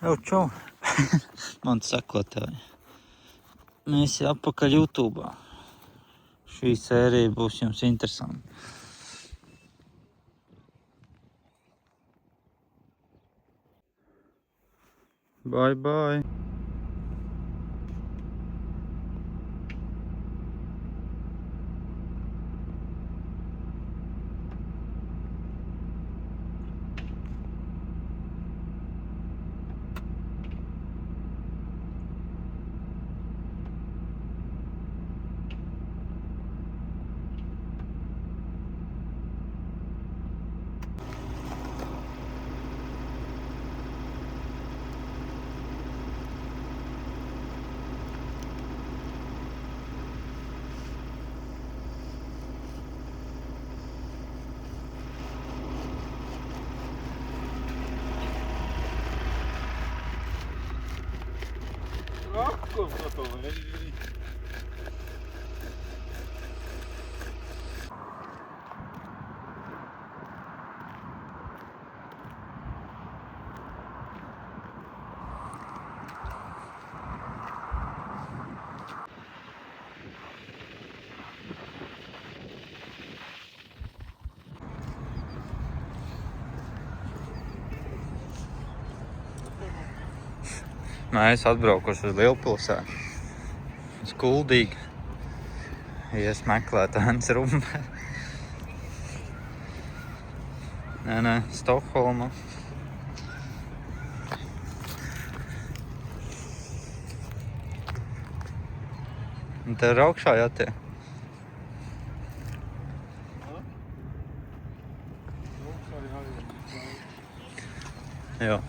Jau čau, man sekotāji. Mēs jau atpakaļ YouTube'ā. Šī sērija būs jums interesanta. Bye, bye. Ako gotovo, Mēs atbraukuši uz Lielpilsētu, uz Kuldīgu, ies meklēt Ants Rumbe. Nē, Stokholma. Un te ir augšā jātie. Jā.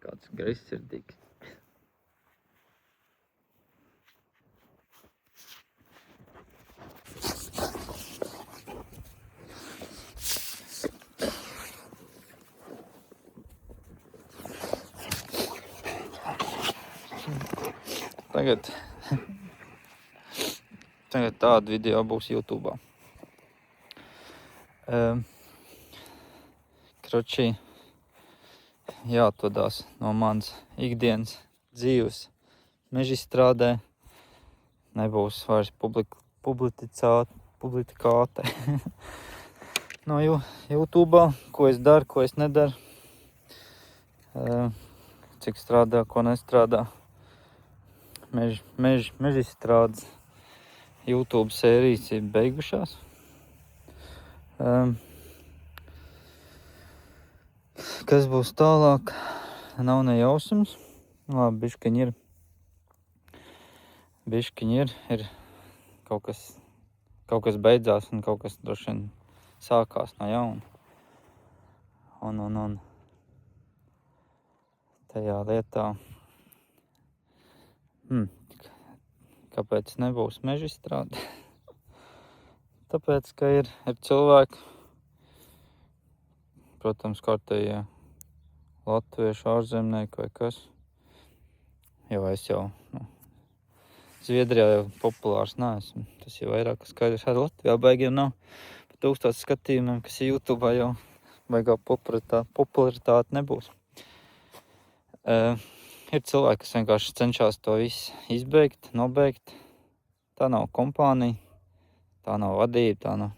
Kāds greizsirdīgs. Tagad tāda video būs YouTube'ā. Kroči, jāatvadās no manas ikdienas dzīves mežstrādē. Nebūs vairs publicitāte no YouTube'ā, ko es daru, ko es nedaru, cik strādā, ko nestrādā. Mežstrādes YouTube sērijas ir beigušās. Kas būs tālāk, nav ne jausmas. Labi, bišķiņ ir kaut kas beidzās un kaut kas droši vien sākās no jauna. Un tajā lietā, kāpēc nebūs mežstrāde? Tāpēc, ka ir cilvēki, protams, kārtējie latviešu ārzemnieki vai kas, jo es jau, Zviedrijā jau populārs neesmu, tas jau vairāk skaidrs, arī Latvijā baigiem nav. Pa 1000 skatījumiem, kas ir YouTube'ā, jau baigā popularitāte nebūs. ir cilvēki, kas vienkārši cenšas to visu izbeigt, nobeigt. Tā nav kompānija, tā nav vadība,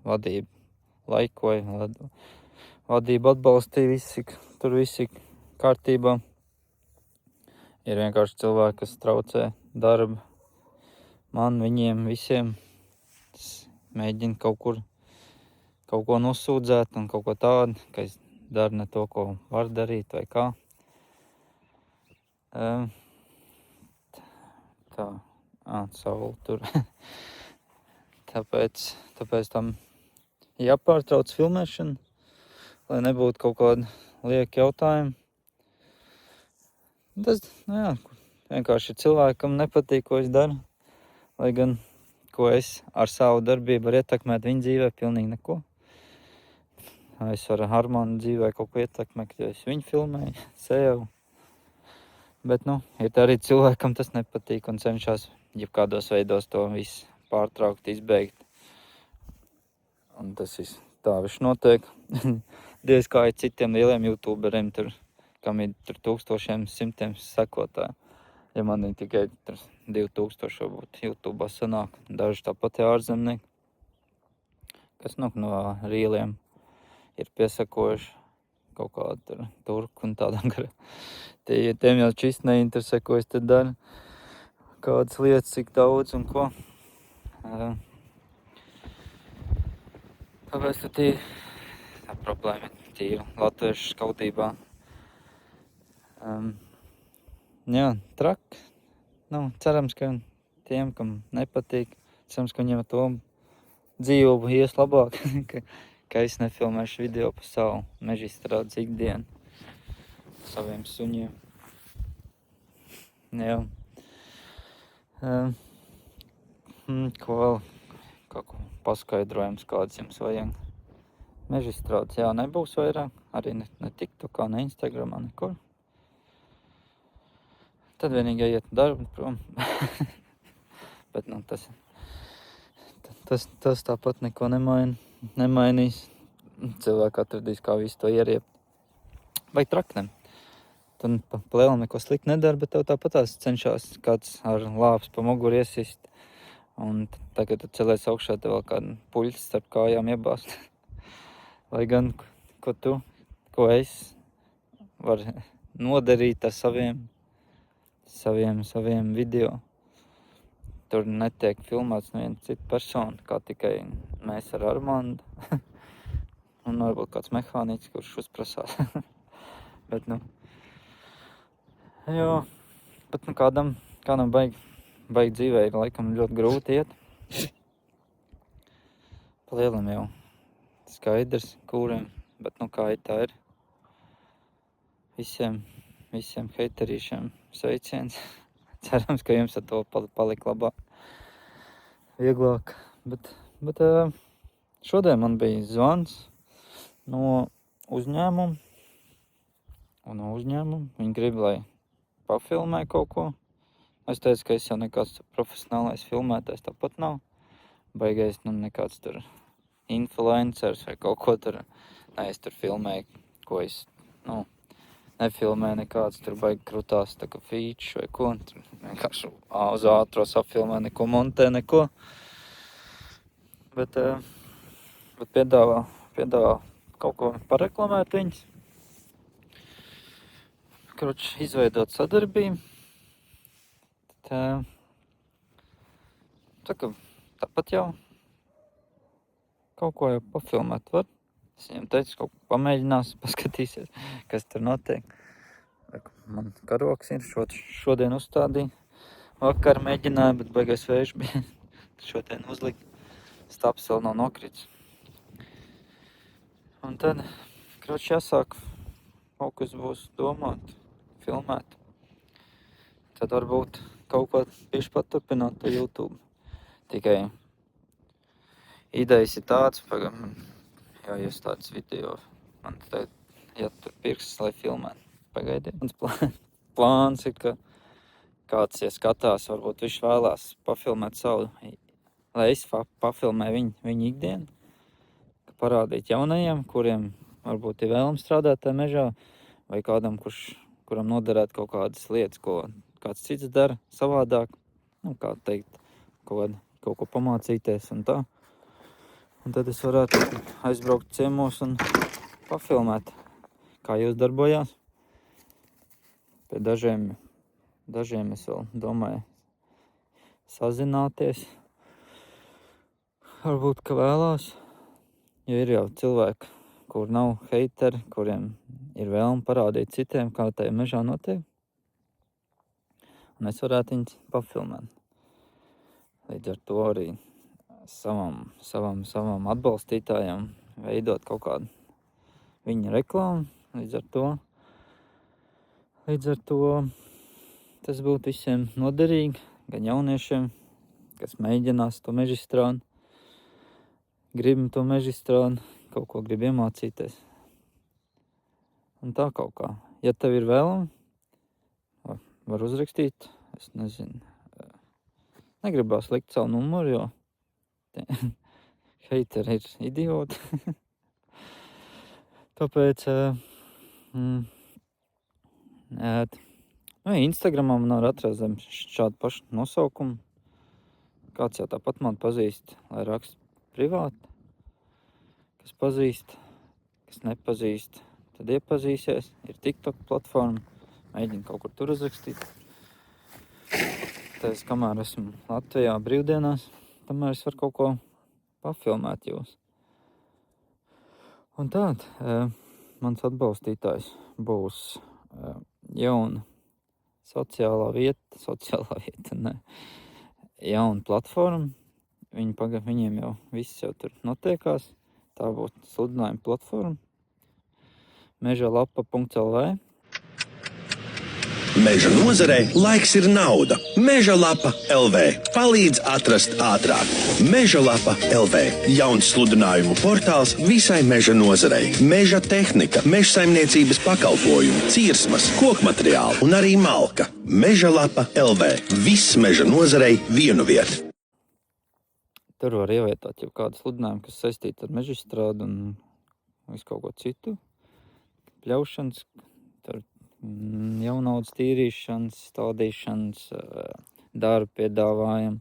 vadība laikoja, vadība atbalstīja visi, tur visi kārtībā. Ir vienkārši cilvēki, kas traucē darbu man, viņiem, visiem. Mēģina kaut ko nosūdzēt un kaut ko tādu, ka es daru ne to, ko var darīt vai kā. Saule tur. Tāpēc tam jāpārtrauc filmēšana, lai nebūtu kaut kādi lieki jautājumi. Tas, vienkārši cilvēkam nepatīk, ko es daru. Lai gan, ko es ar savu darbību varu ietekmēt viņa dzīvē, pilnīgi neko. Es varu Armānu dzīvē kaut ko ietekmēt, jo es viņu filmēju, sev. Bet, ir arī cilvēkam tas nepatīk un cenšas jebkādos veidos to visu pārtraukt, izbeigt. Un tas viss tā viņš notiek. Diez kā ir citiem lieliem youtuberiem, kam ir tūkstošiem, simtiem sekotāju. Ja man ir tikai 2000 varbūt YouTube'ā sanāk, daži tāpat ārzemnieki, kas no rīliem ir piesakojuši kaut kādu turku un tādām garām. Tiem jau šis neinteresē, ko es te daru, kādas lietas, cik daudz un ko. Tāpēc tā problēma ir tīra latviešu skautībā. Traki. Cerams, ka tiem, kam nepatīk, cerams, ka viņiem to dzīvu ies labāk, ka es nefilmēšu video par savu mežstrādes ikdienu, saviem suņiem. Jā. Ko vēl? Kaut ko paskaidrojums, kāds jums vajag. Mežstrādes, nebūs vairāk, arī ne TikTokā, ne Instagramā, nekur. Tad vienīgi iet darbu prom. Bet tas tāpat neko nemainīs. Cilvēki atradīs, kā visu to ieriept. Vai traknem. Tad pa lielam neko slikti nedara, bet tev tāpatās cenšas kāds ar lāps pa muguru iesist. Un tagad tu celies augšā, tev vēl kādu puļus starp kājām iebāzt. Lai gan, ko es varu nodarīt ar saviem video. Tur netiek filmēts neviena cita persona, kā tikai mēs ar Armandu. Un varbūt kāds mehāniķis, kurš uzprasās. Bet, bet kādam baigi dzīvē ir laikam ļoti grūti iet. Pa lielam jau skaidrs, kuriem, bet kā ir tā ir. Visiem heiterīšiem sveiciens. Cerams, ka jums ar to palika labāk, vieglāk. Bet šodien man bija zvans no uzņēmuma. Un no uzņēmuma viņi grib, lai pafilmē kaut ko. Es teicu, ka es jau nekāds profesionālais filmētājs tāpat nav. Baigais, nekāds tur influencers vai kaut ko tur. Es tur filmēju, ko es, nefilmēju nekāds tur baigi krutās tā kā feature vai ko. Tur vienkārši uz ātros apfilmē, neko montē, neko. Bet piedāvā kaut ko pareklamēt viņus. Izveidot sadarbību. Tāpat jau kaut ko jau pafilmēt var. Es viņam teicu, kaut ko pamēģinās, paskatīsies, kas tur notiek. Man karoks ir, šodien uzstādīja. Vakar mēģināju, bet baigais vējš bija. Šodien uzlikt. Staps vēl nav nokrits. Un tad, jāsāk kaut kas būs domāt, filmēt. Tad varbūt kaut ko tieši paturpināt to YouTube. Tikai idejas ir tāds, jāiestādes video. Man tagad jātur pirksts, lai filmētu. Pagaidiet. Mans plāns ir, ka kāds, ja skatās, varbūt viņš vēlās pafilmēt savu, lai es pafilmēju viņu ikdienu. Parādīt jaunajiem, kuriem varbūt ir vēlams strādāt tajā mežā, vai kādam, kurš kuram noderētu kaut kādas lietas, ko kāds cits dara savādāk. Nu, kā teikt, kaut ko pamācīties un tā. Un tad es varētu aizbraukt ciemos un pafilmēt, kā jūs darbojās. Pie dažiem es vēl domāju sazināties. Varbūt, ka vēlās, jo ir jau cilvēki, kur nav heiteri, kuriem ir vēlme parādīt citiem, kā tajā mežā notiek. Un es varētu viņus pafilmēt. Līdz ar to arī savam atbalstītājam veidot kaut kādu viņa reklāmu. Līdz ar to tas būtu visiem noderīgi, gan jauniešiem, kas mēģinās to mežstrādi, grib to mežstrādi, kaut ko grib iemācīties. Un tā kaut kā. Ja tev ir vēlme, var uzrakstīt, es nezinu. Negribās likt savu numuru, jo heiteri ir idioti. Tāpēc Instagramā man var atrast zem šādu pašu nosaukumu. Kāds jau tāpat man pazīst, lai raksta privāti. Kas pazīst, kas nepazīst, tad iepazīsies. Ir TikTok platforma, mēģinu kaut kur tur uzrakstīt. Tāpēc, kamēr esmu Latvijā brīvdienās, tamēr es varu kaut ko pafilmēt jūs. Un tād, mans atbalstītājs būs jauna sociālā vieta, ne, jauna platforma. Viņiem jau viss jau tur notiekās. Tā būtu sludinājuma platforma. Mežalapa.lv. Meža nozarei laiks ir nauda. Mežalapa LV palīdz atrast ātrāk. Mežalapa LV jauns sludinājumu portāls visai meža nozarei. Meža tehnika, mežsaimniecības pakalpojumi, cirsmas, kokmateriāli un arī malka. Mežalapa LV. Viss meža nozarei vienu vietu. Tur var ievietot jau kādu sludinājumu, kas saistīta ar mežstrādi un visu kaut ko citu. Pļaušanas, tur jaunaudas tīrīšanas, stādīšanas, darba piedāvājumu.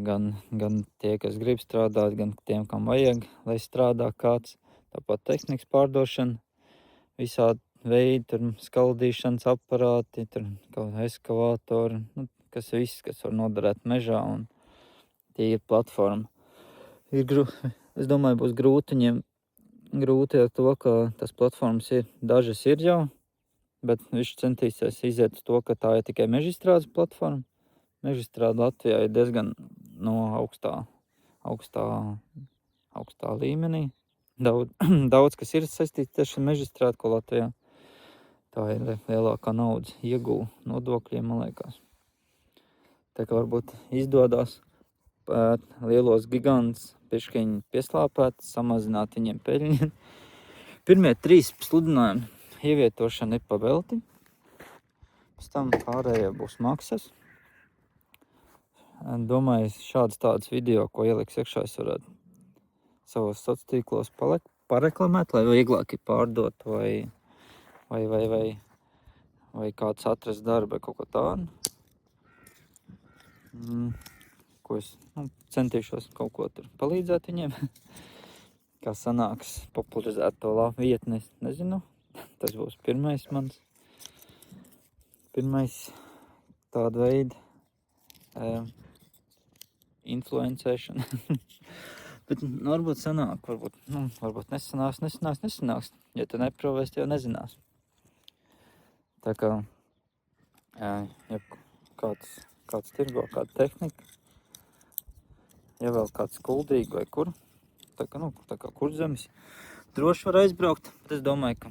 Gan tie, kas grib strādāt, gan tiem, kam vajag, lai strādā kāds. Tāpat tehnikas pārdošana, visādi veidi, tur skaldīšanas aparāti, tur kaut eskavātori, kas var noderēt mežā, un tie ir platforma. Es domāju, būs grūti ar to, ka tas platformas ir, dažas ir jau, bet viņš centīsies iziet uz to, ka tā ir tikai mežstrādes platforma. Mežstrāde Latvijā ir diezgan augstā līmenī. Daudz, kas ir saistīts tieši ar mežstrādi, ko Latvijā. Tā ir lielākā naudas ieguva nodokļiem, man liekas. Tā kā varbūt izdodas lielos gigantus pišķiņi pieslāpēt, samazināt viņiem peļņu. Pirmie 3 sludinājumi ievietošana ir pavelti. Pēc tam pārējie būs maksas. Domāju, tādas video, ko ieliks iekšā, es varētu savos sociālos tīklos pareklamēt, lai vieglāk ir pārdot vai kāds atrast darbu vai kaut ko tādu. Ko es centīšos kaut ko tur palīdzēt viņiem. Kā sanāks popularizēt to vietni, es nezinu. Tas būs pirmais tāda veida influencēšana. Bet varbūt sanāk, varbūt nesanāks. Ja tu neprovēs, jau nezinās. Tā kā, ja kāds tirgo, kāda tehnika, ja vēl kāds Kuldīgi vai kur, tā kā Kurzemes, droši var aizbraukt. Bet es domāju, ka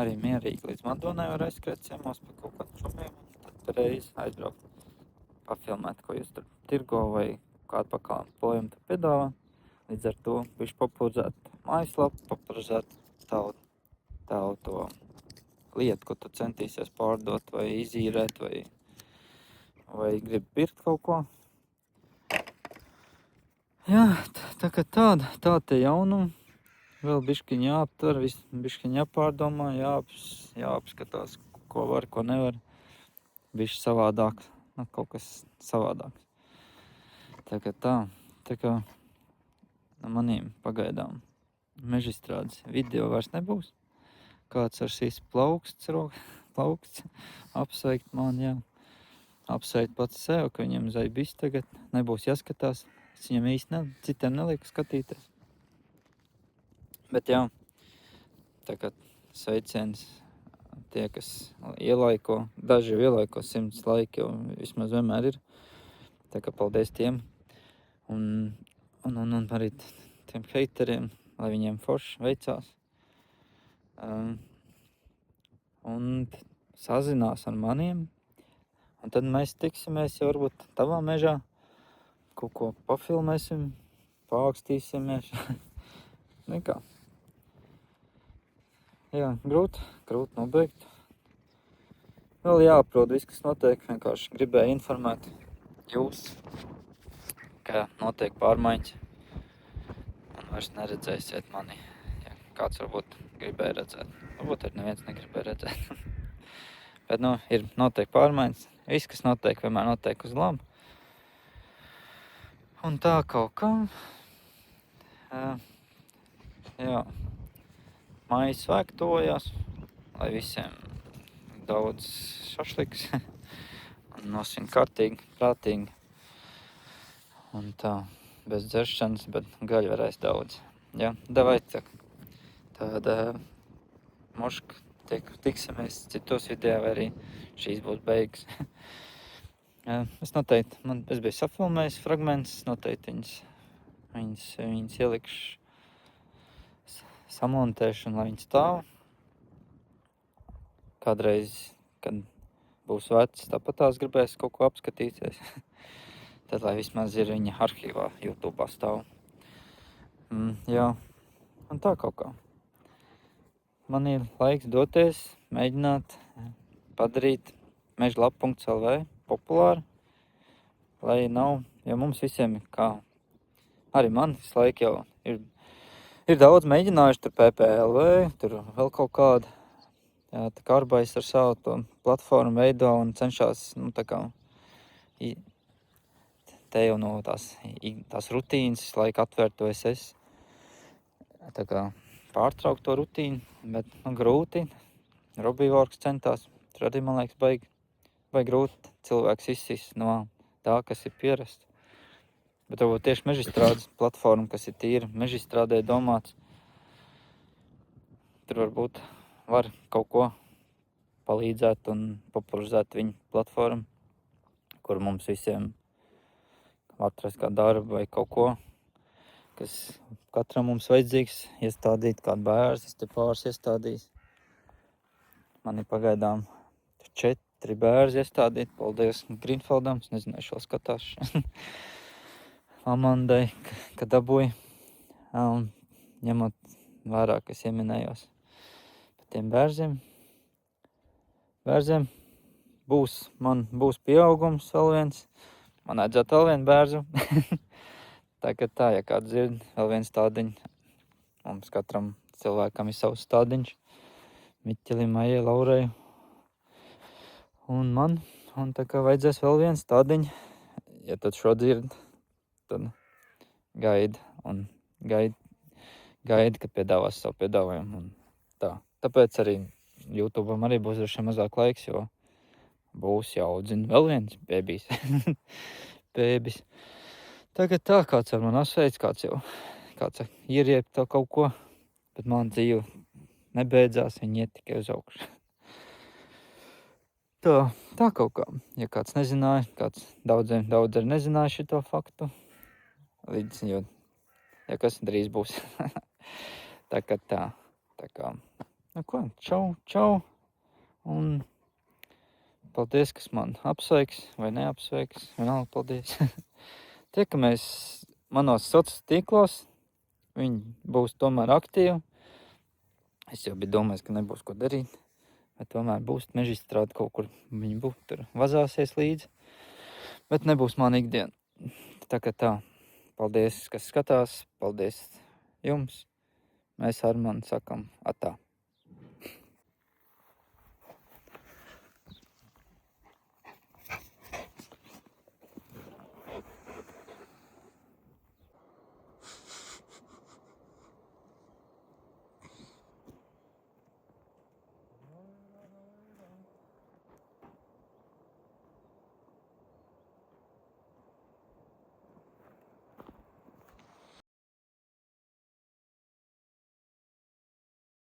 arī mierīgi līdz Madonai var aizskriet ciemos pa kaut kādu čumiem, tad reizi aizbraukt, pafilmēt, ko jūs tur tirgo vai kādu pakalpojumu tur piedāvā. Līdz ar to viņš popularizēt mājaslapu, popularizēt tavu to lietu, ko tu centīsies pārdot vai izīrēt vai gribi pirkt kaut ko. Jā, tā kā tāda tie jaunumi. vēl bišķiņ jāaptver, bišķiņ jāpārdomā, jāapskatās, ko var, ko nevar. Bišķi savādāk, kaut kas savādāks. Tā kā manīm pagaidām mežizstrādes video vairs nebūs. Kāds ar šīs plauksts apsveikt man, jā. Apsveikt pats sev, ka viņam zaibis tagad nebūs jāskatās. Es viņam īsti citiem nelieku skatīties. Bet jā, tagad sveiciens tie, kas ielaiko, daži ielaiko 100 laiki, jo vismaz vienmēr ir. Tā kā paldies tiem. Un arī tiem heiteriem, lai viņiem forši veicās. Un sazinās ar maniem. Un tad mēs tiksimies jau varbūt tavā mežā. Kaut ko pafilmēsim, pākstīsimies. Nekā. Jā, grūti nobeigt. Vēl jāaprot viss, kas notiek. Vienkārši gribēju informēt jūs, ka notiek pārmaiņas. Un vairs neredzēsiet mani. Ja kāds varbūt gribēja redzēt. Varbūt arī neviens negribēja redzēt. Bet, notiek pārmaiņas. Viss, kas notiek, vienmēr notiek uz labu. Un tā kaut kā. Jā. Mājas svētki tojās, lai visiem daudz šašliks un nosvin kārtīgi, prātīgi. Un tā, bez dzeršanas, bet gaļu varēs daudz. Jā, davai tāda moška tiksimies citos video, vai arī šīs būs beigas. Es noteikti, es biju safilmējis fragmentus, noteikti viņas ielikšu samontēšu, lai viņi stāv. Kādreiz, kad būs vecs, tāpat tās gribēs kaut ko apskatīties. Tad, lai vismaz ir viņa arhīvā, YouTube stāv. Jā, un tā kaut kā. Man ir laiks doties, mēģināt padarīt mežlapa.lv populāru, lai nav, jo mums visiem ir kā, arī man visu laiku jau ir daudz mēģinājuši, tur PPLV, tur vēl kaut kādu. Jā, tā kā Arbais ar savu to platformu veido un cenšas, tā kā, te jau no tās rutīnas, laika atvērt to SS. Tā kā pārtraukt to rutīnu, bet grūti. Robbieworks centās, tur arī, man liekas, baigi grūti cilvēks izsist no tā, kas ir pierasts. Bet varbūt tieši mežizstrādes platforma, kas ir tīra mežizstrādē domāts, tur varbūt var kaut ko palīdzēt un popularizēt viņu platformu, kur mums visiem atrast kā darbu vai kaut ko, kas katram mums vajadzīgs, iestādīt kādu bērzu, es te pāris iestādījis. Man ir pagaidām 4 bērzi iestādīt, paldies Greenfeldam, es nezinu, šo skatās. Amandai, ka dabūja, ņemot vērā, kas ieminējos par tiem bērziem. Būs pieaugums vēl viens, man vajadzētu vēl vienu bērzu. Tā, ja kāds dzird, vēl viens stādiņš, mums katram cilvēkam ir savs stādiņš, Miķelim, Maijai, Laurai un man, un tā kā vajadzēs vēl viens stādiņš, ja tad šo dzird, tad gaida, kad piedāvās savu piedāvājumu. Un tā. Tāpēc arī YouTube'am arī būs droši mazāk laiks, jo būs jāaudzina vēl viens bēbijs. Bēbis. Tagad tā, kāds ar man asveic, kāds ieriep to kaut ko, bet man dzīve nebeidzās, viņi iet tikai uz augšu. Tā kaut kā. Ja kāds nezināja, daudz arī nezināja šito faktu, jo kas drīz būs. Tā kā, čau. Un paldies, kas man apsveiks vai neapsveiks. Vienalga, paldies. Tiekamies manos sociālos tīklos. Viņi būs tomēr aktīvi. Es jau biju domājis, ka nebūs ko darīt. Bet tomēr būs mežizstrāde kaut kur. Viņi būs tur vazāsies līdzi. Bet nebūs man ikdiena. Tā kā tā. Paldies, kas skatās. Paldies jums. Mēs ar mani sakam atā.